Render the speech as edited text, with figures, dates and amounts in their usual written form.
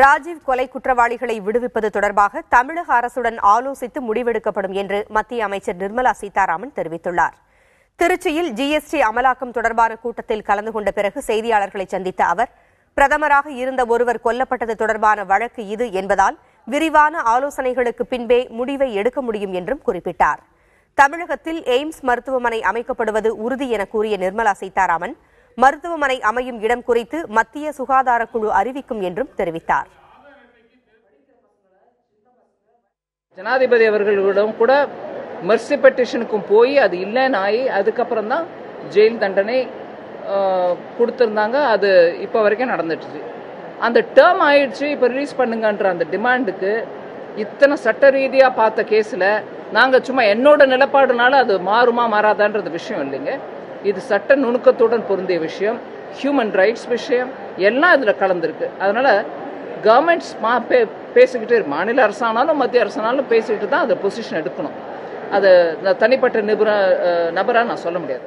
ராஜீவ் கொலை குற்றவாளிகளை விடுவிப்பது தொடர்பாக தமிழக அரசுடன் ஆலோசித்து முடிவெடுக்கப்படும் என்று மத்திய அமைச்சர் நிர்மலா சீதாராமன் தெரிவித்துள்ளார். திருச்சியில் ஜிஎஸ்டி அமலாக்கம் தொடர்பான கூட்டத்தில் கலந்து கொண்ட பிறகு செய்தியாளர்களை சந்தித்த அவர், பிரதமராக இருந்த ஒருவர் கொல்லப்பட்டது தொடர்பான வழக்கு இது என்பதால் விரிவான ஆலோசனைகளுக்கு பின்பே முடிவை எடுக்க முடியும் என்றும் குறிப்பிட்டார். தமிழகத்தில் எய்ம்ஸ் மருத்துவமனை அமைக்கப்படுவது உறுதி என கூறிய நிர்மலா சீதாராமன், மருத்துவமனை அமையும் இடம் குறித்து மத்திய சுகாதாரக்குழு அறிவிக்கும் என்றும் தெரிவித்தார். ஜனாதிபதி அவர்களிடம் கூட மெர்சி பெட்டிஷனுக்கும் போய் அது இல்லைன்னு ஆகி அதுக்கப்புறம் தான் ஜெயில் தண்டனை கொடுத்துருந்தாங்க. அது இப்போ வரைக்கும் நடந்துட்டு அந்த டேர்ம் ஆயிடுச்சு, இப்போ ரிலீஸ் பண்ணுங்கன்ற அந்த டிமாண்டுக்கு இத்தனை சட்ட ரீதியாக பார்த்த கேஸில் நாங்கள் சும்மா என்னோட நிலப்பாடுனால அது மாறுமா மாறாதான்றது விஷயம் இல்லைங்க. இது சட்ட நுணுக்கத்துடன் பொருந்திய விஷயம், ஹியூமன் ரைட்ஸ் விஷயம் எல்லாம் இதில் கலந்துருக்கு. அதனால் கவர்மெண்ட்ஸ் பேசிக்கிட்டு மாநில அரசானாலும் மத்திய அரசானாலும் பேசிக்கிட்டு தான் அதை பொசிஷன் எடுக்கணும். அது தனிப்பட்ட நபராக நான் சொல்ல முடியாது.